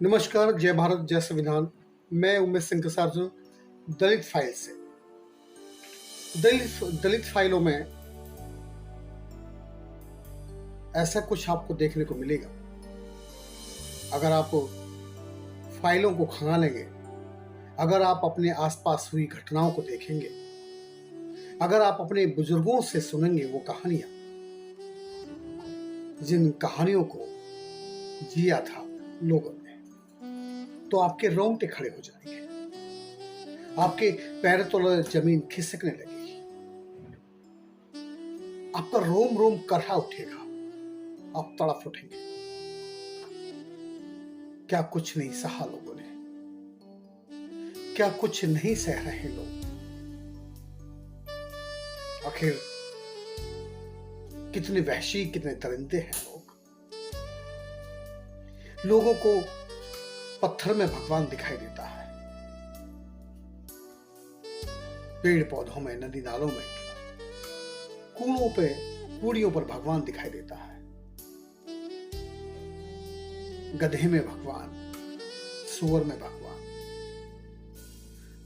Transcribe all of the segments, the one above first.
नमस्कार, जय भारत, जय संविधान। मैं उमेश सिंह कसार्जुन, दलित फाइल से। दलित फाइलों में ऐसा कुछ आपको देखने को मिलेगा। अगर आप फाइलों को खंगालेंगे, अगर आप अपने आसपास हुई घटनाओं को देखेंगे, अगर आप अपने बुजुर्गों से सुनेंगे वो कहानियां, जिन कहानियों को जिया था लोगों ने, तो आपके रोंगटे खड़े हो जाएंगे, आपके पैर तले जमीन खिसकने लगेगी, आपका रोम रोम कर्रा उठेगा, आप तड़प उठेंगे। क्या कुछ नहीं सहा लोगों ने, क्या कुछ नहीं सह रहे लोग। आखिर कितने वहशी, कितने दरिंदे हैं लोग। लोगों को पत्थर में भगवान दिखाई देता है, पेड़ पौधों में, नदी नालों में, कूड़ों पे, कूड़ियों पर भगवान दिखाई देता है। गधे में भगवान, सूअर में भगवान,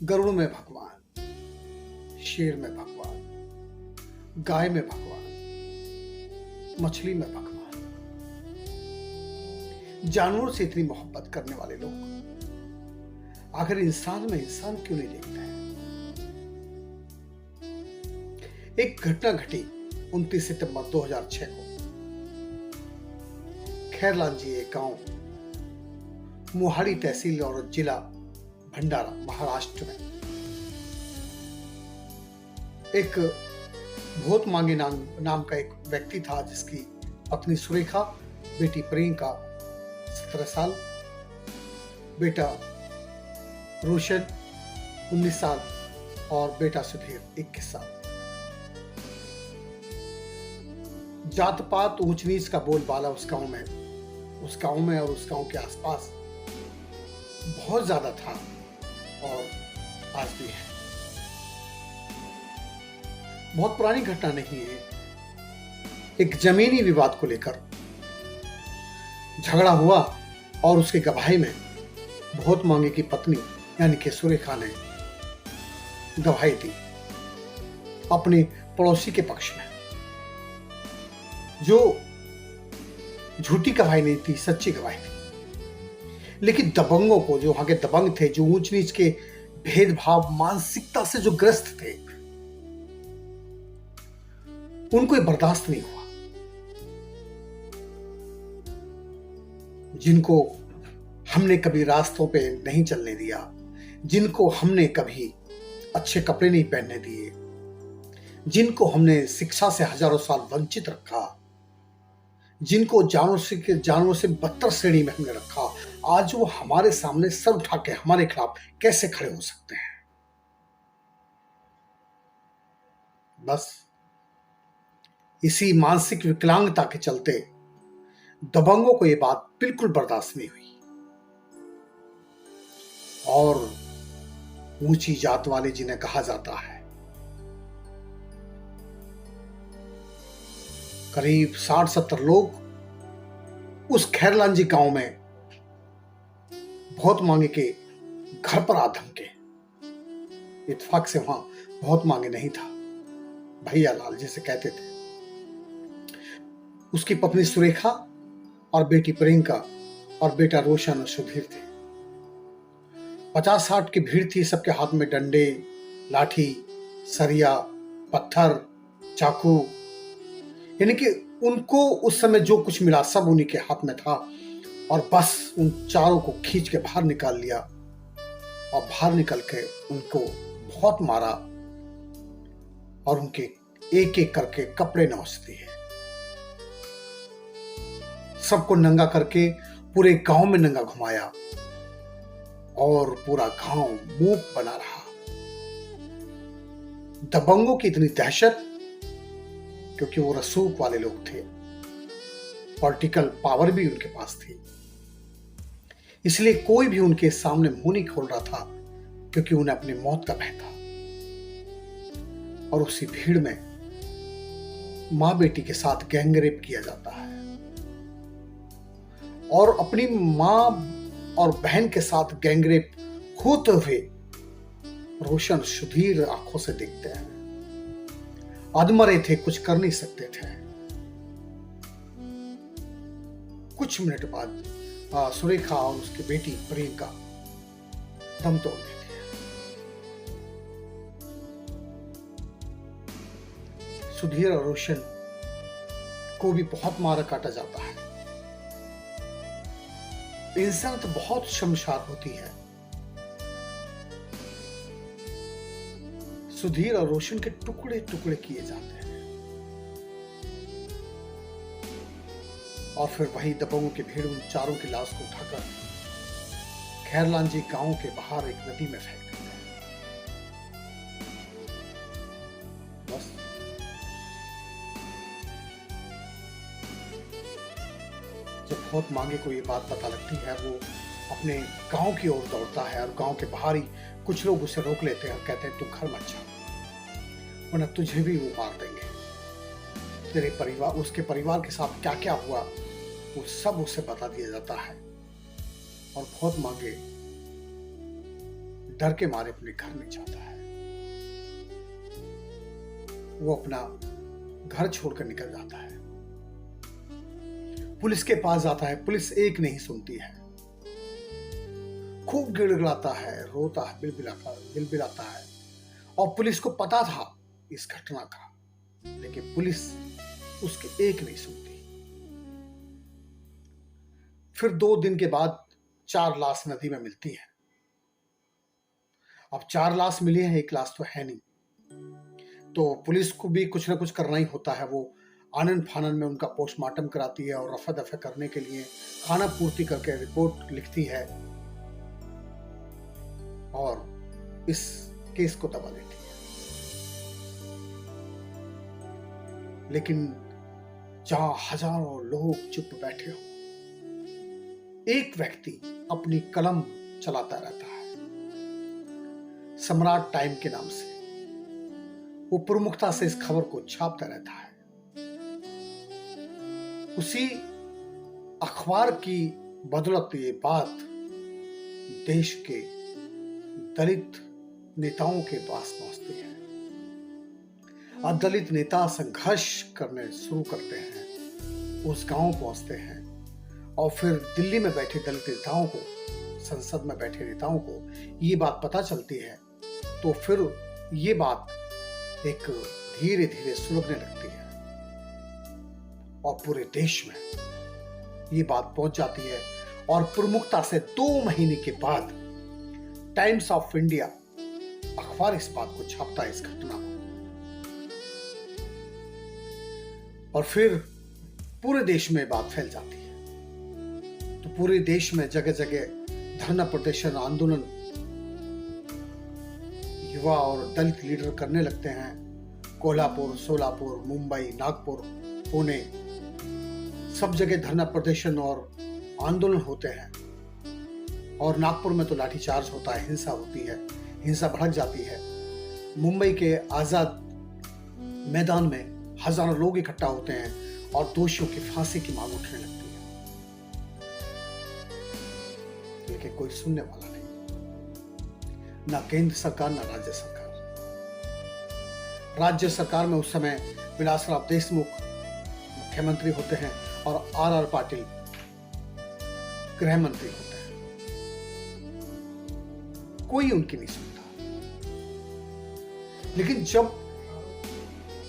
गरुड़ में भगवान, शेर में भगवान, गाय में भगवान, मछली में भगवान। जानवरों से इतनी मोहब्बत करने वाले लोग आखिर इंसान में इंसान क्यों नहीं देखते हैं? एक घटना घटी 29 सितंबर 2006 को खैरलांजी, एक गांव, मोहाली तहसील और जिला भंडारा, महाराष्ट्र में। एक बहुत मांगे नाम का एक व्यक्ति था, जिसकी पत्नी सुरेखा, बेटी प्रियंका 17 साल, बेटा रोशन 19 साल और बेटा सुधीर 21 साल। जात पात, ऊंच नीच का बोलबाला उस गांव में और उस गांव के आसपास बहुत ज्यादा था और आज भी है। बहुत पुरानी घटना नहीं है। एक जमीनी विवाद को लेकर झगड़ा हुआ और उसके गवाही में बहुत मांगे की पत्नी यानी कि सुरेखा ने गवाही दी अपने पड़ोसी के पक्ष में, जो झूठी गवाही नहीं थी, सच्ची गवाही थी। लेकिन दबंगों को, जो वहां के दबंग थे, जो ऊंच नीच के भेदभाव मानसिकता से जो ग्रस्त थे, उनको ये बर्दाश्त नहीं हुआ। जिनको हमने कभी रास्तों पे नहीं चलने दिया, जिनको हमने कभी अच्छे कपड़े नहीं पहनने दिए, जिनको हमने शिक्षा से हजारों साल वंचित रखा, जिनको जानवरों से बदतर श्रेणी में हमने रखा, आज वो हमारे सामने सर उठा के हमारे खिलाफ कैसे खड़े हो सकते हैं? बस इसी मानसिक विकलांगता के चलते दबंगों को यह बात बिल्कुल बर्दाश्त नहीं हुई और ऊंची जात वाले, जिन्हें कहा जाता है, करीब 60-70 लोग उस खैरलांजी गांव में बहुत मांगे के घर पर आ धमके। इत्तेफाक से वहां बहुत मांगे नहीं था, भैया लाल जिसे कहते थे। उसकी पत्नी सुरेखा और बेटी प्रियंका और बेटा रोशन और सुधीर थे। 50-60 की भीड़ थी। सबके हाथ में डंडे, लाठी, सरिया, पत्थर, चाकू, यानी कि उनको उस समय जो कुछ मिला सब उन्हीं के हाथ में था। और बस उन चारों को खींच के बाहर निकाल लिया और बाहर निकल के उनको बहुत मारा और उनके एक एक करके कपड़े नोच दिए। सबको नंगा करके पूरे गांव में नंगा घुमाया और पूरा गांव मूक बना रहा। दबंगों की इतनी दहशत, क्योंकि वो रसूख वाले लोग थे, पॉलिटिकल पावर भी उनके पास थी, इसलिए कोई भी उनके सामने मुंह नहीं खोल रहा था, क्योंकि उन्हें अपनी मौत का भय था। और उसी भीड़ में मां बेटी के साथ गैंगरेप किया जाता है और अपनी मां और बहन के साथ गैंगरेप होते हुए रोशन सुधीर आंखों से देखते हैं। अधमरे थे, कुछ कर नहीं सकते थे। कुछ मिनट बाद सुरेखा और उसकी बेटी प्रियंका दम तोड़ देती है। सुधीर और रोशन को भी बहुत मारा काटा जाता है। इंसान तो बहुत शर्मसार होती है। सुधीर और रोशन के टुकड़े टुकड़े किए जाते हैं और फिर वही दबंगों के भीड़ उन चारों की लाश को उठाकर खैरलांजी गांव के बाहर एक नदी में फेंक देते हैं। बस जब बहुत मांगे को ये बात पता लगती है, वो अपने गांव की ओर दौड़ता है और गांव के बाहर ही कुछ लोग उसे रोक लेते हैं और कहते हैं, तू घर मत जा, वरना तुझे भी वो मार देंगे। तेरे परिवार, उसके परिवार के साथ क्या क्या हुआ वो सब उसे बता दिया जाता है और बहुत मांगे डर के मारे अपने घर में जाता है। वो अपना घर छोड़कर निकल जाता है। पुलिस के पास जाता है, पुलिस एक नहीं सुनती है। खूब गिड़गिड़ाता है, रोता है, बिलबिलाता है और पुलिस को पता था इस घटना का, लेकिन पुलिस उसके एक नहीं सुनती। फिर 2 दिन के बाद 4 लाश नदी में मिलती है। अब 4 लाश मिली है, 1 लाश तो है नहीं, तो पुलिस को भी कुछ ना कुछ करना ही होता है। वो आनन फानन में उनका पोस्टमार्टम कराती है और रफा दफा करने के लिए खाना पूर्ति करके रिपोर्ट लिखती है और इस केस को दबा देती है। लेकिन जहां हजारों लोग चुप बैठे हो, एक व्यक्ति अपनी कलम चलाता रहता है। सम्राट टाइम के नाम से वो प्रमुखता से इस खबर को छापता रहता है। उसी अखबार की बदौलत ये बात देश के दलित नेताओं के पास पहुंचती है और दलित नेता संघर्ष करने शुरू करते हैं, उस गांव पहुंचते हैं और फिर दिल्ली में बैठे दलित नेताओं को, संसद में बैठे नेताओं को ये बात पता चलती है, तो फिर ये बात एक धीरे धीरे सुलगने लगती है और पूरे देश में ये बात पहुंच जाती है। और प्रमुखता से 2 महीने के बाद टाइम्स ऑफ इंडिया अखबार इस बात को छापता है, इस घटना को, और फिर पूरे देश में बात फैल जाती है। तो पूरे देश में जगह जगह धरना प्रदर्शन, आंदोलन युवा और दलित लीडर करने लगते हैं। कोल्हापुर, सोलापुर, मुंबई, नागपुर, पुणे, सब जगह धरना प्रदर्शन और आंदोलन होते हैं। और नागपुर में तो लाठीचार्ज होता है, हिंसा होती है, हिंसा भड़क जाती है। मुंबई के आजाद मैदान में हजारों लोग इकट्ठा होते हैं और दोषियों की फांसी की मांग उठने लगती है, लेकिन कोई सुनने वाला नहीं, ना केंद्र सरकार ना राज्य सरकार। राज्य सरकार में उस समय विलासराव देशमुख मुख्यमंत्री होते हैं और आर पाटिल गृह मंत्री होते हैं। कोई उनकी नहीं सुनता। लेकिन जब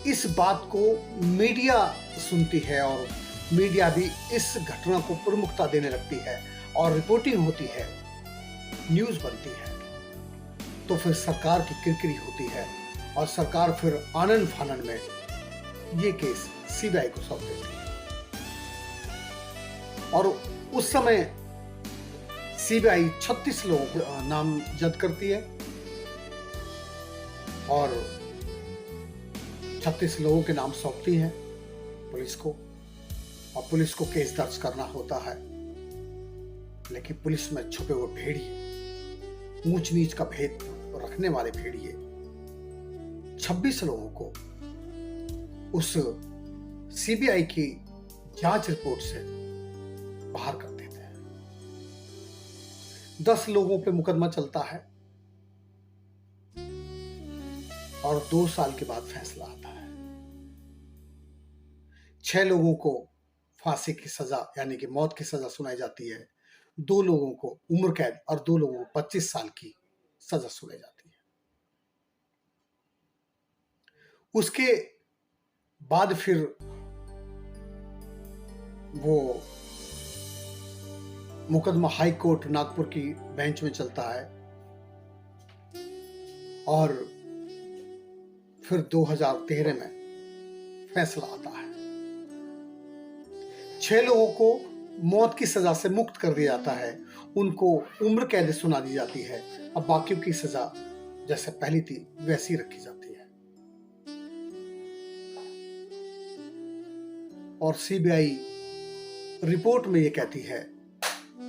इस बात को मीडिया सुनती है और मीडिया भी इस घटना को प्रमुखता देने लगती है और रिपोर्टिंग होती है, न्यूज बनती है, तो फिर सरकार की किरकिरी होती है और सरकार फिर आनन फानन में ये केस सीबीआई को सौंप देती है। और उस समय सीबीआई 36 लोगों को नामजद करती है और 36 लोगों के नाम सौंपती है पुलिस को, और पुलिस को केस दर्ज करना होता है। लेकिन पुलिस में छुपे हुए भेड़िए, ऊंच नीच का भेद रखने वाले भेड़िए 26 लोगों को उस सीबीआई की जांच रिपोर्ट से बाहर कर देते हैं। 10 लोगों पे मुकदमा चलता है और 2 साल के बाद फैसला आता है। 6 लोगों को फांसी की सजा यानी कि मौत की सजा सुनाई जाती है, 2 लोगों को उम्र कैद और 2 लोगों को 25 साल की सजा सुनाई जाती है। उसके बाद फिर वो मुकदमा हाई कोर्ट नागपुर की बेंच में चलता है और फिर 2013 में फैसला आता है। 6 लोगों को मौत की सजा से मुक्त कर दिया जाता है, उनको उम्र कैद सुना दी जाती है। अब बाकियों की सजा जैसे पहली थी वैसी रखी जाती है और सीबीआई रिपोर्ट में ये कहती है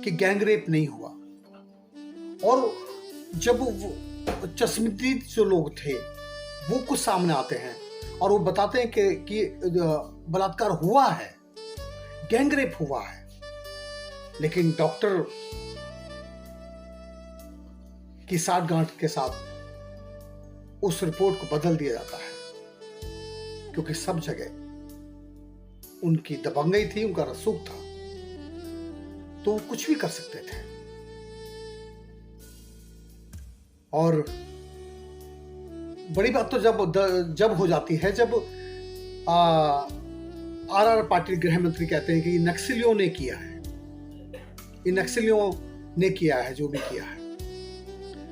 कि गैंगरेप नहीं हुआ। और जब वो चश्मदीद जो लोग थे वो कुछ सामने आते हैं और वो बताते हैं कि बलात्कार हुआ है, गैंगरेप हुआ है, लेकिन डॉक्टर की साठगांठ के साथ उस रिपोर्ट को बदल दिया जाता है, क्योंकि सब जगह उनकी दबंगई थी, उनका रसूख था, तो वो कुछ भी कर सकते थे। और बड़ी बात तो जब हो जाती है जब आरआर पाटिल गृह मंत्री कहते हैं कि नक्सलियों ने किया है, ये नक्सलियों ने किया है जो भी किया है,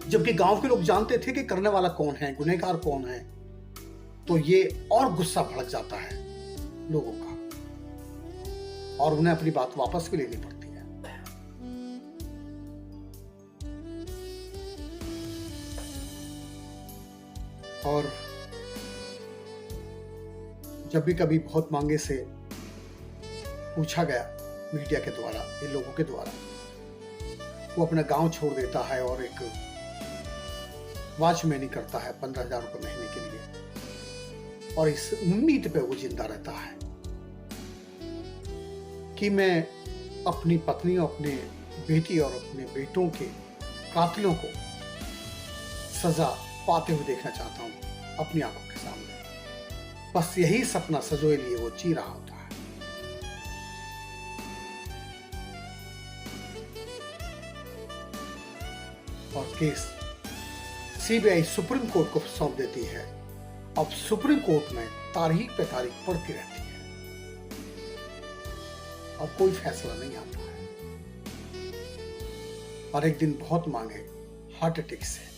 जबकि गांव के लोग जानते थे कि करने वाला कौन है, गुनहगार कौन है। तो ये और गुस्सा भड़क जाता है लोगों का और उन्हें अपनी बात वापस भी लेनी पड़ती है। और जब भी कभी बहुत मांगे से पूछा गया मीडिया के द्वारा, इन लोगों के द्वारा, वो अपना गांव छोड़ देता है और एक वॉचमैनी करता है 15,000 रुपये महीने के लिए, और इस उम्मीद पे वो जिंदा रहता है कि मैं अपनी पत्नी और अपने बेटी और अपने बेटों के कातिलों को सजा पाते हुए देखना चाहता हूं अपनी आंखों के सामने। बस यही सपना सजोए लिए वो जी रहा होता है। और केस सीबीआई सुप्रीम कोर्ट को सौंप देती है। अब सुप्रीम कोर्ट में तारीख पे तारीख पड़ती रहती है और कोई फैसला नहीं आता है। और एक दिन बहुत मांगे हार्ट अटैक से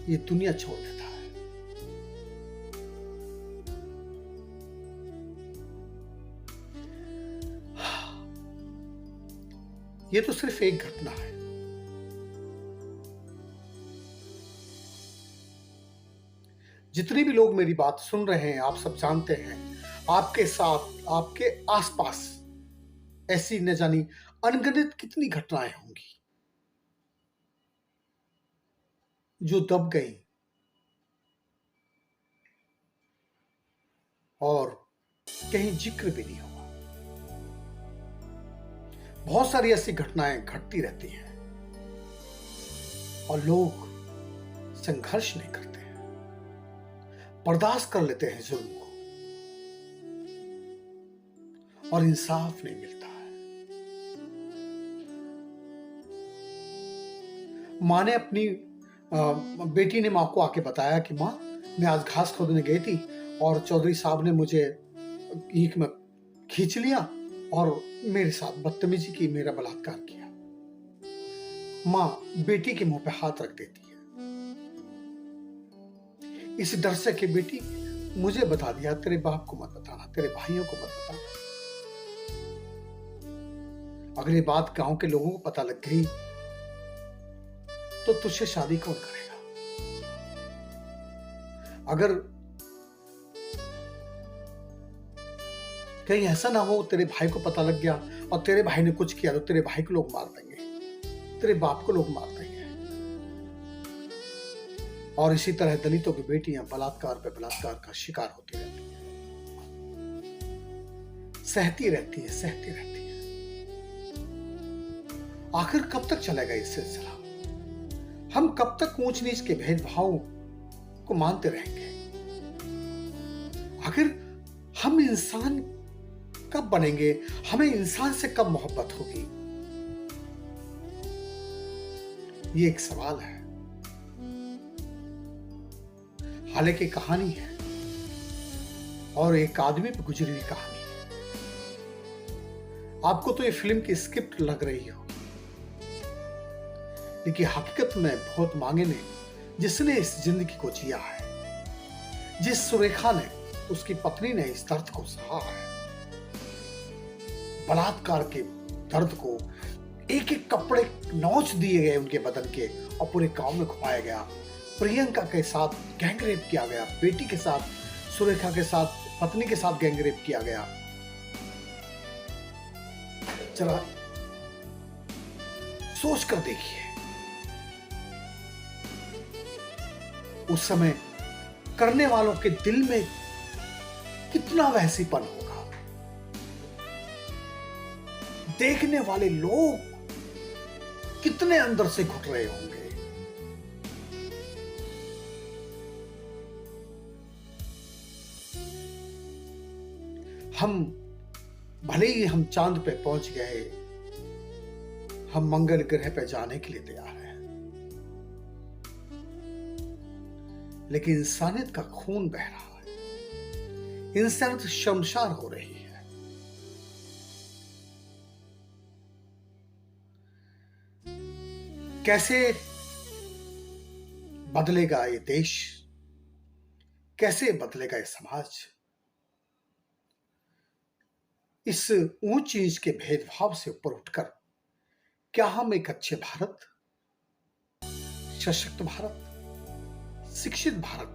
ये दुनिया छोड़ देता है। ये तो सिर्फ एक घटना है। जितने भी लोग मेरी बात सुन रहे हैं, आप सब जानते हैं, आपके साथ, आपके आसपास ऐसी न जानी अनगिनत कितनी घटनाएं होंगी जो दब गई और कहीं जिक्र भी नहीं हुआ। बहुत सारी ऐसी घटनाएं घटती रहती हैं और लोग संघर्ष नहीं करते हैं, बर्दाश्त कर लेते हैं जुल्म को और इंसाफ नहीं मिलता है। माँ ने अपनी बेटी ने माँ को आके बताया कि माँ, मैं आज घास खोदने गई थी और चौधरी साहब ने मुझे ईंख में खींच लिया और मेरे साथ बदतमीजी की, मेरा बलात्कार किया। माँ बेटी के मुंह पे हाथ रख देती है, इस डर से कि बेटी मुझे बता दिया, तेरे बाप को मत बताना, तेरे भाइयों को मत बताना। अगर ये बात गांव के लोगों को पता लग गई तो तुझसे शादी कौन करेगा? अगर कहीं ऐसा ना हो तेरे भाई को पता लग गया और तेरे भाई ने कुछ किया तो तेरे भाई को लोग मार देंगे, तेरे बाप को लोग मार देंगे। और इसी तरह दलितों की बेटियां बलात्कार पे बलात्कार का शिकार होती रहती हैं, सहती रहती है, सहती रहती है। आखिर कब तक चलेगा ये सिलसिला? हम कब तक ऊंच नीच के भेदभाव को मानते रहेंगे? आखिर हम इंसान कब बनेंगे? हमें इंसान से कब मोहब्बत होगी? ये एक सवाल है। हालांकि कहानी है और एक आदमी पर गुजरी हुई कहानी है। आपको तो ये फिल्म की स्क्रिप्ट लग रही होगी, लेकिन हकीकत में बहुत मांगे ने जिसने इस जिंदगी को जिया है, जिस सुरेखा ने, उसकी पत्नी ने इस दर्द को सहा है, बलात्कार के दर्द को, एक एक कपड़े नोच दिए गए उनके बदन के और पूरे गांव में घुमाया गया। प्रियंका के साथ गैंगरेप किया गया, बेटी के साथ, सुरेखा के साथ, पत्नी के साथ गैंगरेप किया गया। जरा सोच कर देखिए, उस समय करने वालों के दिल में कितना वहसीपन होगा, देखने वाले लोग कितने अंदर से घुट रहे होंगे। हम भले ही हम चांद पे पहुंच गए, हम मंगल ग्रह पे जाने के लिए तैयार हैं, लेकिन इंसानियत का खून बह रहा है, इंसानियत शर्मसार हो रही है। कैसे बदलेगा ये देश? कैसे बदलेगा ये समाज? इस ऊंच नीच के भेदभाव से ऊपर उठकर क्या हम एक अच्छे भारत, सशक्त भारत, शिक्षित भारत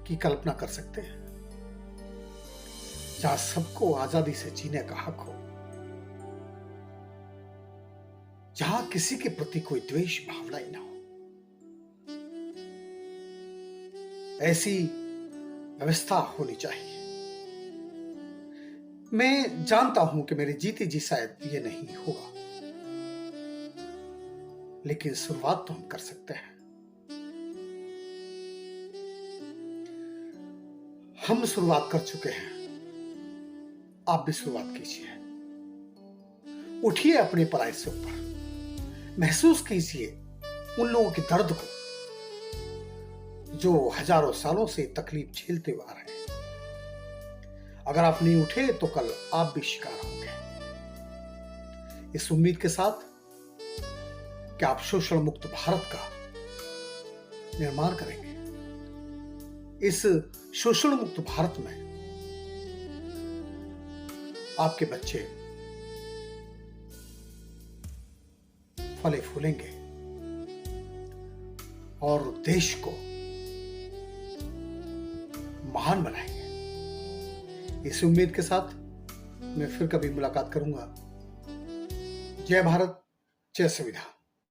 की कल्पना कर सकते हैं, जहां सबको आजादी से जीने का हक हो, जहां किसी के प्रति कोई द्वेष भावना ही ना हो? ऐसी व्यवस्था होनी चाहिए। मैं जानता हूं कि मेरे जीते जी शायद ये नहीं होगा, लेकिन शुरुआत तो हम कर सकते हैं। हम शुरुआत कर चुके हैं, आप भी शुरुआत कीजिए। उठिए अपने पराये से ऊपर, महसूस कीजिए उन लोगों के दर्द को जो हजारों सालों से तकलीफ झेलते हुए आ रहे हैं। अगर आप नहीं उठे तो कल आप भी शिकार होंगे। इस उम्मीद के साथ कि आप शोषण मुक्त भारत का निर्माण करेंगे, इस शोषण मुक्त भारत में आपके बच्चे फले फूलेंगे और देश को महान बनाएंगे। इस उम्मीद के साथ मैं फिर कभी मुलाकात करूंगा। जय भारत, जय संविधान।